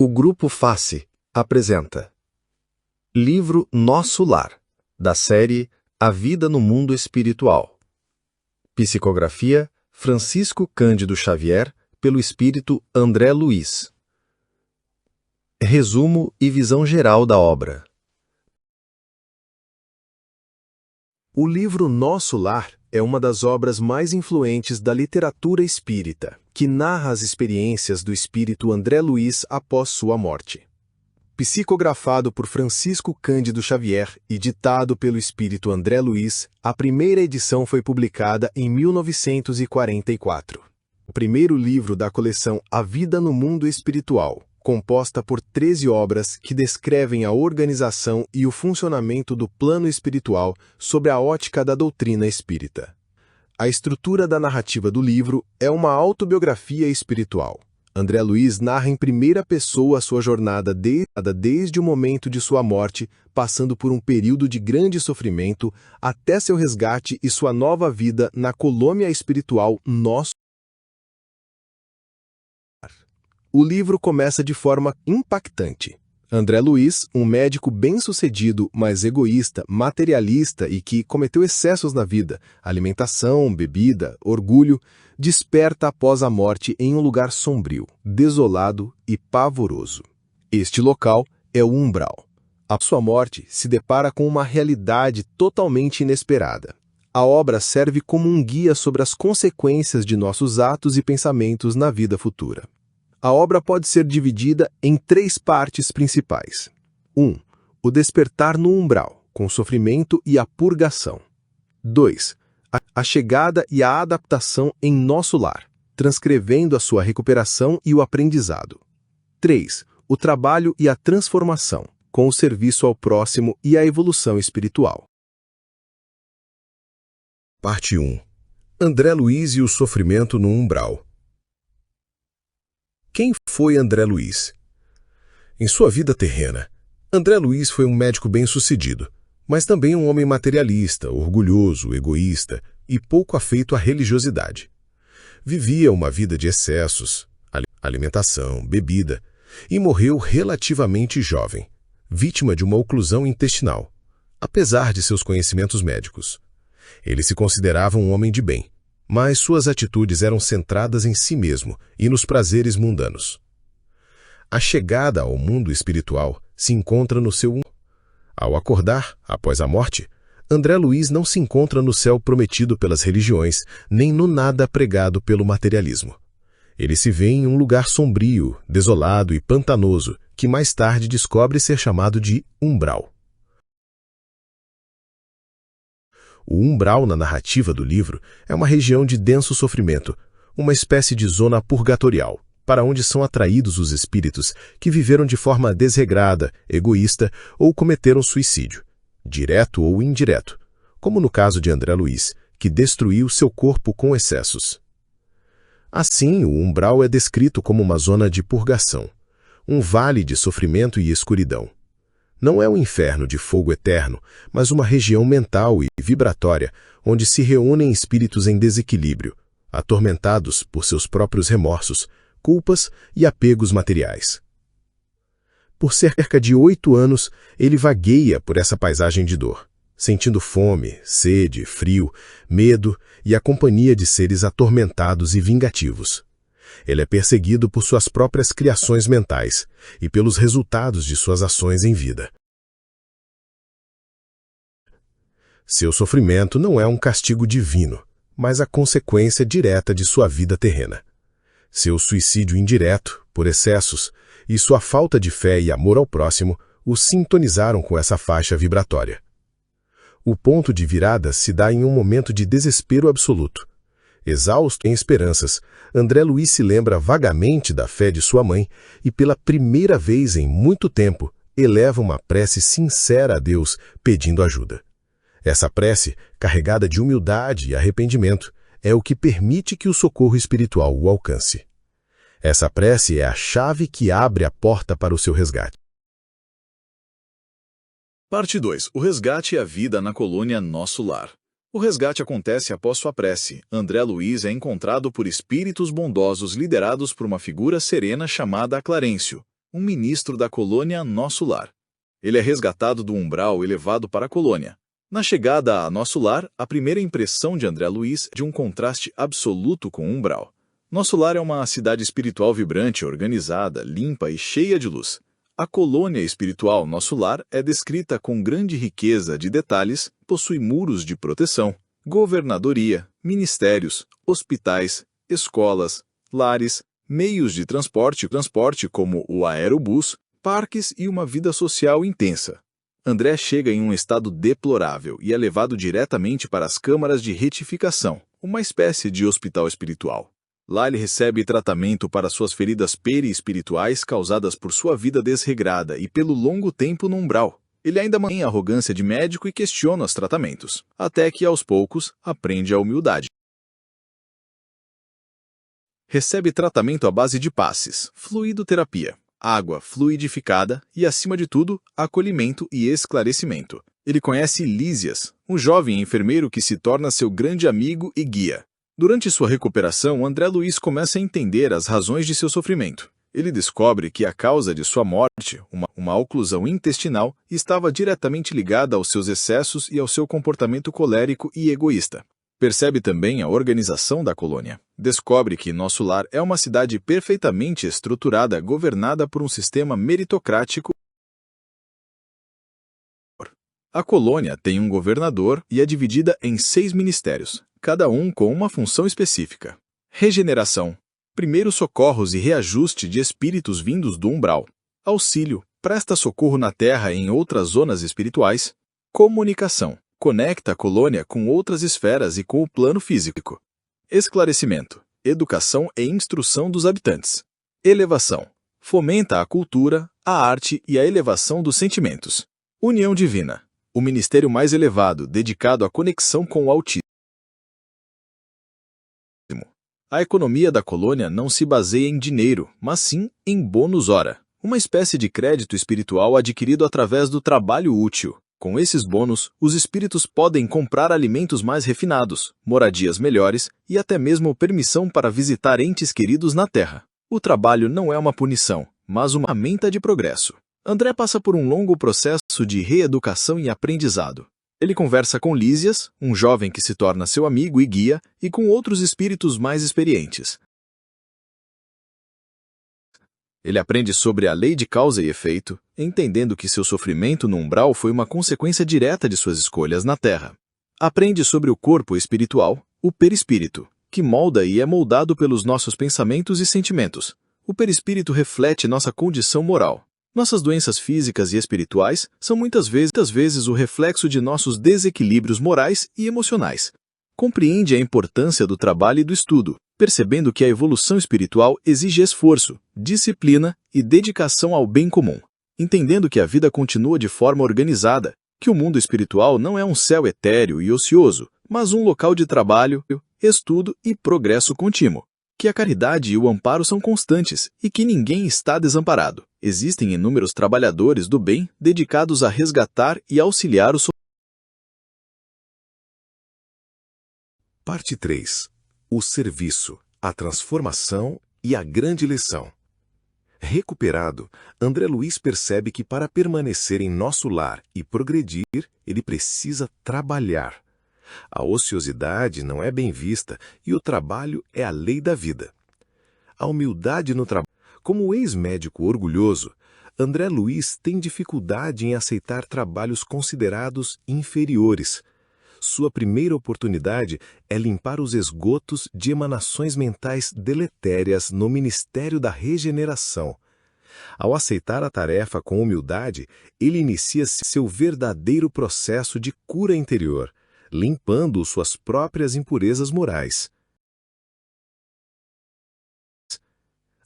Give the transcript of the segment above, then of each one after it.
O Grupo Face apresenta Livro Nosso Lar, da série A Vida no Mundo Espiritual. Psicografia Francisco Cândido Xavier, pelo espírito André Luiz. Resumo e visão geral da obra. O livro Nosso Lar é uma das obras mais influentes da literatura espírita, que narra as experiências do espírito André Luiz após sua morte. Psicografado por Francisco Cândido Xavier e ditado pelo espírito André Luiz, a primeira edição foi publicada em 1944. O primeiro livro da coleção A Vida no Mundo Espiritual, composta por 13 obras que descrevem a organização e o funcionamento do plano espiritual sob a ótica da doutrina espírita. A estrutura da narrativa do livro é uma autobiografia espiritual. André Luiz narra em primeira pessoa a sua jornada desde o momento de sua morte, passando por um período de grande sofrimento, até seu resgate e sua nova vida na colônia espiritual Nosso Lar. O livro começa de forma impactante. André Luiz, um médico bem-sucedido, mas egoísta, materialista e que cometeu excessos na vida, alimentação, bebida, orgulho, desperta após a morte em um lugar sombrio, desolado e pavoroso. Este local é o umbral. A sua morte se depara com uma realidade totalmente inesperada. A obra serve como um guia sobre as consequências de nossos atos e pensamentos na vida futura. A obra pode ser dividida em 3 partes principais. 1. O despertar no umbral, com o sofrimento e a purgação. 2. A chegada e a adaptação em nosso lar, transcrevendo a sua recuperação e o aprendizado. 3. O trabalho e a transformação, com o serviço ao próximo e a evolução espiritual. Parte 1. André Luiz e o sofrimento no umbral. Quem foi André Luiz? Em sua vida terrena, André Luiz foi um médico bem-sucedido, mas também um homem materialista, orgulhoso, egoísta e pouco afeito à religiosidade. Vivia uma vida de excessos, alimentação, bebida, e morreu relativamente jovem, vítima de uma oclusão intestinal, apesar de seus conhecimentos médicos. Ele se considerava um homem de bem, mas suas atitudes eram centradas em si mesmo e nos prazeres mundanos. A chegada ao mundo espiritual se encontra no seu Ao acordar, após a morte, André Luiz não se encontra no céu prometido pelas religiões, nem no nada pregado pelo materialismo. Ele se vê em um lugar sombrio, desolado e pantanoso, que mais tarde descobre ser chamado de umbral. O umbral na narrativa do livro é uma região de denso sofrimento, uma espécie de zona purgatorial, para onde são atraídos os espíritos que viveram de forma desregrada, egoísta ou cometeram suicídio, direto ou indireto, como no caso de André Luiz, que destruiu seu corpo com excessos. Assim, o umbral é descrito como uma zona de purgação, um vale de sofrimento e escuridão. Não é um inferno de fogo eterno, mas uma região mental e vibratória onde se reúnem espíritos em desequilíbrio, atormentados por seus próprios remorsos, culpas e apegos materiais. Por cerca de 8 anos, ele vagueia por essa paisagem de dor, sentindo fome, sede, frio, medo e a companhia de seres atormentados e vingativos. Ele é perseguido por suas próprias criações mentais e pelos resultados de suas ações em vida. Seu sofrimento não é um castigo divino, mas a consequência direta de sua vida terrena. Seu suicídio indireto, por excessos, e sua falta de fé e amor ao próximo o sintonizaram com essa faixa vibratória. O ponto de virada se dá em um momento de desespero absoluto. Exausto em esperanças, André Luiz se lembra vagamente da fé de sua mãe e, pela primeira vez em muito tempo, eleva uma prece sincera a Deus, pedindo ajuda. Essa prece, carregada de humildade e arrependimento, é o que permite que o socorro espiritual o alcance. Essa prece é a chave que abre a porta para o seu resgate. Parte 2. O resgate e a vida na colônia Nosso Lar. O resgate acontece após sua prece. André Luiz é encontrado por espíritos bondosos liderados por uma figura serena chamada Clarencio. um ministro da colônia Nosso Lar. Ele é resgatado do umbral e levado para a colônia. Na chegada a Nosso Lar, a primeira impressão de André Luiz é de um contraste absoluto com o umbral. Nosso Lar é uma cidade espiritual vibrante, organizada, limpa e cheia de luz. A colônia espiritual Nosso Lar é descrita com grande riqueza de detalhes, possui muros de proteção, governadoria, ministérios, hospitais, escolas, lares, meios de transporte como o aerobus, parques e uma vida social intensa. André chega em um estado deplorável e é levado diretamente para as câmaras de retificação, uma espécie de hospital espiritual. Lá ele recebe tratamento para suas feridas perispirituais causadas por sua vida desregrada e pelo longo tempo no umbral. Ele ainda mantém a arrogância de médico e questiona os tratamentos, até que, aos poucos, aprende a humildade. Recebe tratamento à base de passes, fluidoterapia, água fluidificada e, acima de tudo, acolhimento e esclarecimento. Ele conhece Lísias, um jovem enfermeiro que se torna seu grande amigo e guia. Durante sua recuperação, André Luiz começa a entender as razões de seu sofrimento. Ele descobre que a causa de sua morte, uma oclusão intestinal, estava diretamente ligada aos seus excessos e ao seu comportamento colérico e egoísta. Percebe também a organização da colônia. Descobre que Nosso Lar é uma cidade perfeitamente estruturada, governada por um sistema meritocrático. A colônia tem um governador e é dividida em 6 ministérios, cada um com uma função específica. Regeneração, primeiros socorros e reajuste de espíritos vindos do umbral. Auxílio, presta socorro na terra em outras zonas espirituais. Comunicação, conecta a colônia com outras esferas e com o plano físico. Esclarecimento, educação e instrução dos habitantes. Elevação, fomenta a cultura, a arte e a elevação dos sentimentos. União divina, o ministério mais elevado dedicado à conexão com o Altíssimo. A economia da colônia não se baseia em dinheiro, mas sim em bônus hora, uma espécie de crédito espiritual adquirido através do trabalho útil. Com esses bônus, os espíritos podem comprar alimentos mais refinados, moradias melhores e até mesmo permissão para visitar entes queridos na Terra. O trabalho não é uma punição, mas uma ferramenta de progresso. André passa por um longo processo de reeducação e aprendizado. Ele conversa com Lísias, um jovem que se torna seu amigo e guia, e com outros espíritos mais experientes. Ele aprende sobre a lei de causa e efeito, entendendo que seu sofrimento no umbral foi uma consequência direta de suas escolhas na Terra. Aprende sobre o corpo espiritual, o perispírito, que molda e é moldado pelos nossos pensamentos e sentimentos. O perispírito reflete nossa condição moral. Nossas doenças físicas e espirituais são muitas vezes o reflexo de nossos desequilíbrios morais e emocionais. Compreende a importância do trabalho e do estudo, percebendo que a evolução espiritual exige esforço, disciplina e dedicação ao bem comum. Entendendo que a vida continua de forma organizada, que o mundo espiritual não é um céu etéreo e ocioso, mas um local de trabalho, estudo e progresso contínuo. Que a caridade e o amparo são constantes e que ninguém está desamparado. Existem inúmeros trabalhadores do bem dedicados a resgatar e auxiliar os Parte 3. O serviço, a transformação e a grande lição. Recuperado, André Luiz percebe que para permanecer em Nosso Lar e progredir, ele precisa trabalhar. A ociosidade não é bem vista e o trabalho é a lei da vida. A humildade no trabalho. Como ex-médico orgulhoso, André Luiz tem dificuldade em aceitar trabalhos considerados inferiores. Sua primeira oportunidade é limpar os esgotos de emanações mentais deletérias no Ministério da Regeneração. Ao aceitar a tarefa com humildade, ele inicia seu verdadeiro processo de cura interior, limpando suas próprias impurezas morais.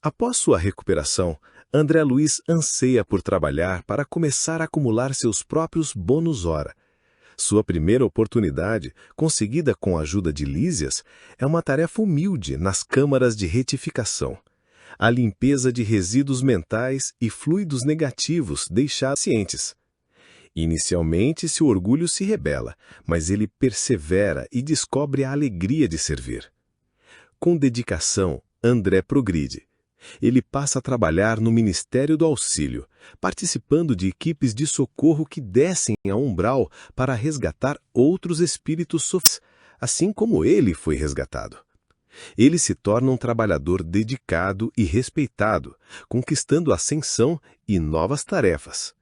Após sua recuperação, André Luiz anseia por trabalhar para começar a acumular seus próprios bônus hora. Sua primeira oportunidade, conseguida com a ajuda de Lísias, é uma tarefa humilde nas câmaras de retificação. A limpeza de resíduos mentais e fluidos negativos deixados cientes. Inicialmente, seu orgulho se rebela, mas ele persevera e descobre a alegria de servir. Com dedicação, André progride. Ele passa a trabalhar no Ministério do Auxílio, participando de equipes de socorro que descem ao umbral para resgatar outros espíritos sofridos, assim como ele foi resgatado. Ele se torna um trabalhador dedicado e respeitado, conquistando ascensão e novas tarefas.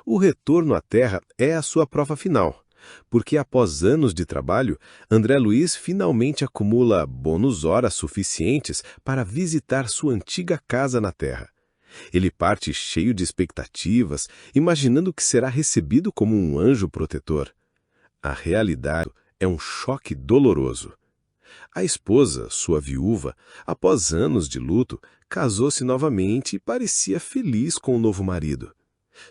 O retorno à Terra é a sua prova final, porque após anos de trabalho, André Luiz finalmente acumula bônus horas suficientes para visitar sua antiga casa na Terra. Ele parte cheio de expectativas, imaginando que será recebido como um anjo protetor. A realidade é um choque doloroso. A esposa, sua viúva, após anos de luto, casou-se novamente e parecia feliz com o novo marido.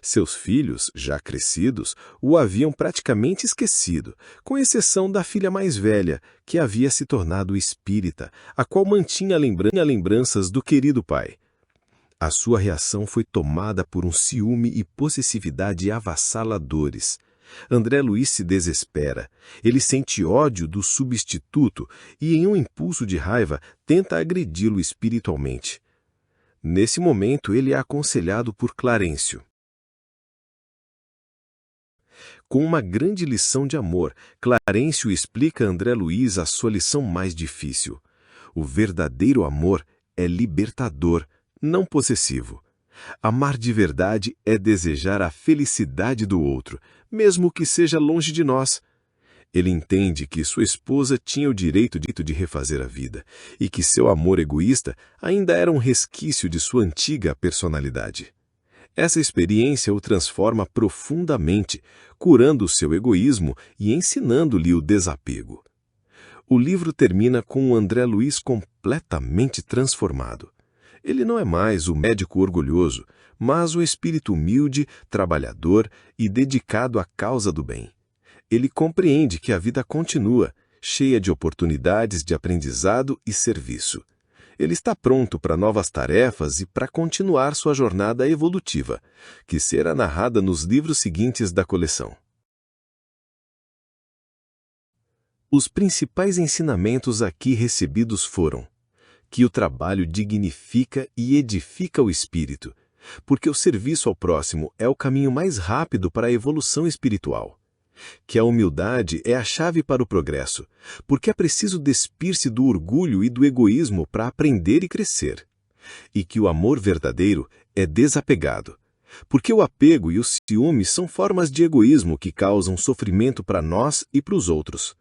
Seus filhos, já crescidos, o haviam praticamente esquecido, com exceção da filha mais velha, que havia se tornado espírita, a qual mantinha lembranças do querido pai. A sua reação foi tomada por um ciúme e possessividade avassaladores. André Luiz se desespera. Ele sente ódio do substituto e, em um impulso de raiva, tenta agredi-lo espiritualmente. Nesse momento, ele é aconselhado por Clarencio. Com uma grande lição de amor, Clarencio explica a André Luiz a sua lição mais difícil. O verdadeiro amor é libertador, não possessivo. Amar de verdade é desejar a felicidade do outro, mesmo que seja longe de nós. Ele entende que sua esposa tinha o direito de refazer a vida e que seu amor egoísta ainda era um resquício de sua antiga personalidade. Essa experiência o transforma profundamente, curando o seu egoísmo e ensinando-lhe o desapego. O livro termina com o André Luiz completamente transformado. Ele não é mais o médico orgulhoso, mas o espírito humilde, trabalhador e dedicado à causa do bem. Ele compreende que a vida continua, cheia de oportunidades de aprendizado e serviço. Ele está pronto para novas tarefas e para continuar sua jornada evolutiva, que será narrada nos livros seguintes da coleção. Os principais ensinamentos aqui recebidos foram que o trabalho dignifica e edifica o espírito, porque o serviço ao próximo é o caminho mais rápido para a evolução espiritual. Que a humildade é a chave para o progresso, porque é preciso despir-se do orgulho e do egoísmo para aprender e crescer. E que o amor verdadeiro é desapegado, porque o apego e o ciúme são formas de egoísmo que causam sofrimento para nós e para os outros.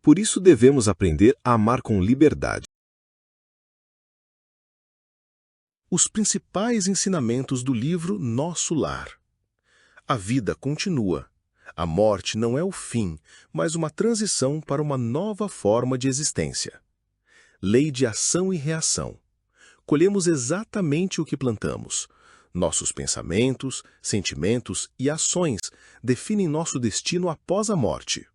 Por isso devemos aprender a amar com liberdade. Os principais ensinamentos do livro Nosso Lar. A vida continua. A morte não é o fim, mas uma transição para uma nova forma de existência. Lei de ação e reação. Colhemos exatamente o que plantamos. Nossos pensamentos, sentimentos e ações definem nosso destino após a morte.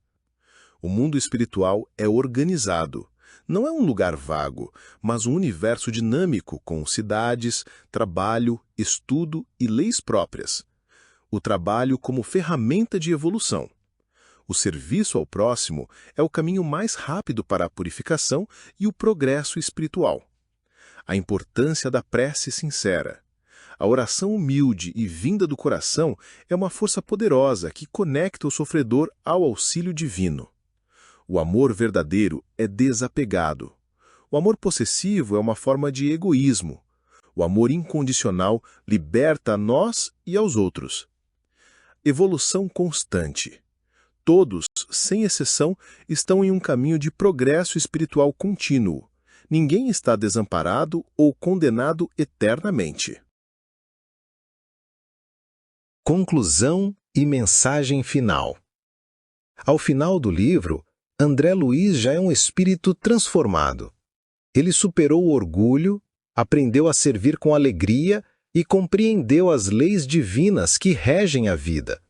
O mundo espiritual é organizado. Não é um lugar vago, mas um universo dinâmico com cidades, trabalho, estudo e leis próprias. O trabalho como ferramenta de evolução. O serviço ao próximo é o caminho mais rápido para a purificação e o progresso espiritual. A importância da prece sincera. A oração humilde e vinda do coração é uma força poderosa que conecta o sofredor ao auxílio divino. O amor verdadeiro é desapegado. O amor possessivo é uma forma de egoísmo. O amor incondicional liberta a nós e aos outros. Evolução constante. Todos, sem exceção, estão em um caminho de progresso espiritual contínuo. Ninguém está desamparado ou condenado eternamente. Conclusão e mensagem final. Ao final do livro, André Luiz já é um espírito transformado. Ele superou o orgulho, aprendeu a servir com alegria e compreendeu as leis divinas que regem a vida.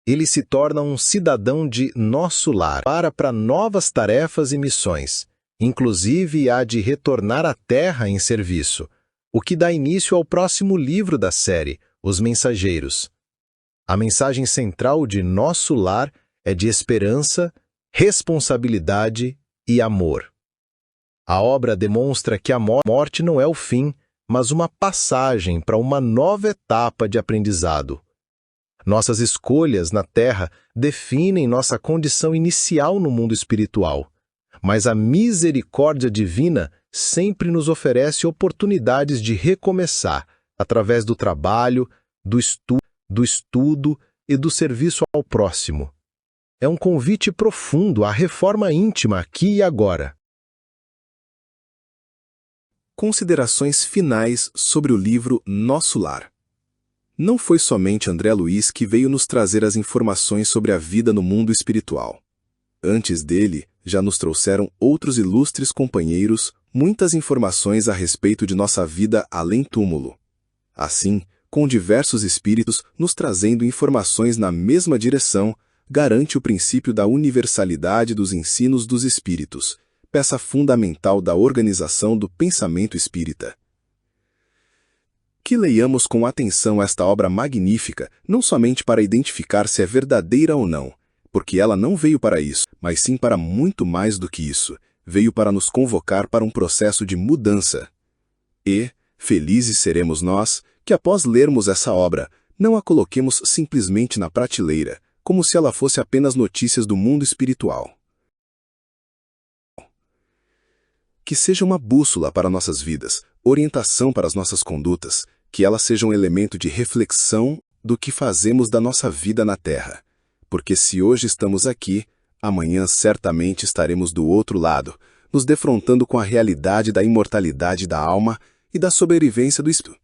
Ele se torna um cidadão de nosso lar, para novas tarefas e missões, inclusive a de retornar à Terra em serviço, o que dá início ao próximo livro da série, Os Mensageiros. A mensagem central de Nosso Lar é de esperança, responsabilidade e amor. A obra demonstra que a morte não é o fim, mas uma passagem para uma nova etapa de aprendizado. Nossas escolhas na Terra definem nossa condição inicial no mundo espiritual, mas a misericórdia divina sempre nos oferece oportunidades de recomeçar através do trabalho, do estudo e do serviço ao próximo. É um convite profundo à reforma íntima aqui e agora. Considerações finais sobre o livro Nosso Lar. Não foi somente André Luiz que veio nos trazer as informações sobre a vida no mundo espiritual. Antes dele, já nos trouxeram outros ilustres companheiros muitas informações a respeito de nossa vida além túmulo. Assim, com diversos espíritos nos trazendo informações na mesma direção, garante o princípio da universalidade dos ensinos dos espíritos, peça fundamental da organização do pensamento espírita. Que leiamos com atenção esta obra magnífica, não somente para identificar se é verdadeira ou não, porque ela não veio para isso, mas sim para muito mais do que isso, veio para nos convocar para um processo de mudança. E, felizes seremos nós, que após lermos essa obra, não a coloquemos simplesmente na prateleira, como se ela fosse apenas notícias do mundo espiritual. Que seja uma bússola para nossas vidas, orientação para as nossas condutas, que ela seja um elemento de reflexão do que fazemos da nossa vida na Terra. Porque se hoje estamos aqui, amanhã certamente estaremos do outro lado, nos defrontando com a realidade da imortalidade da alma e da sobrevivência do espírito.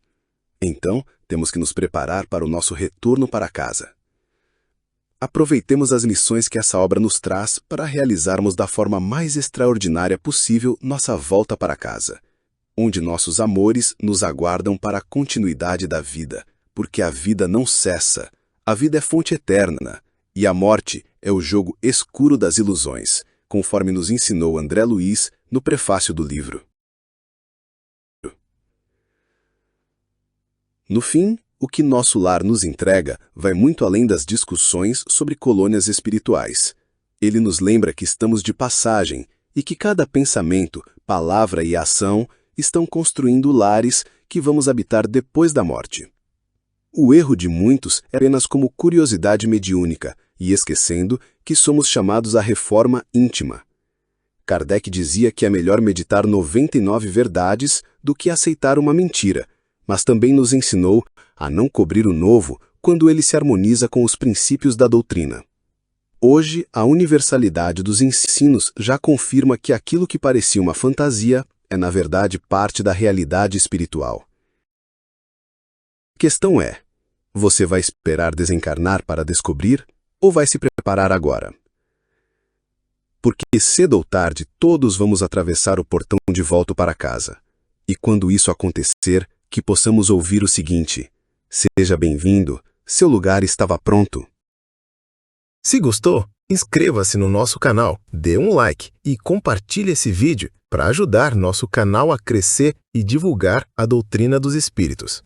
Então, temos que nos preparar para o nosso retorno para casa. Aproveitemos as lições que essa obra nos traz para realizarmos da forma mais extraordinária possível nossa volta para casa, onde nossos amores nos aguardam para a continuidade da vida, porque a vida não cessa, a vida é fonte eterna, e a morte é o jogo escuro das ilusões, conforme nos ensinou André Luiz no prefácio do livro. No fim, o que Nosso Lar nos entrega vai muito além das discussões sobre colônias espirituais. Ele nos lembra que estamos de passagem e que cada pensamento, palavra e ação estão construindo lares que vamos habitar depois da morte. O erro de muitos é apenas como curiosidade mediúnica e esquecendo que somos chamados à reforma íntima. Kardec dizia que é melhor meditar 99 verdades do que aceitar uma mentira, mas também nos ensinou a não cobrir o novo quando ele se harmoniza com os princípios da doutrina. Hoje, a universalidade dos ensinos já confirma que aquilo que parecia uma fantasia é, na verdade, parte da realidade espiritual. A questão é, você vai esperar desencarnar para descobrir ou vai se preparar agora? Porque cedo ou tarde todos vamos atravessar o portão de volta para casa. E quando isso acontecer, que possamos ouvir o seguinte: seja bem-vindo, seu lugar estava pronto. Se gostou, inscreva-se no nosso canal, dê um like e compartilhe esse vídeo para ajudar nosso canal a crescer e divulgar a doutrina dos espíritos.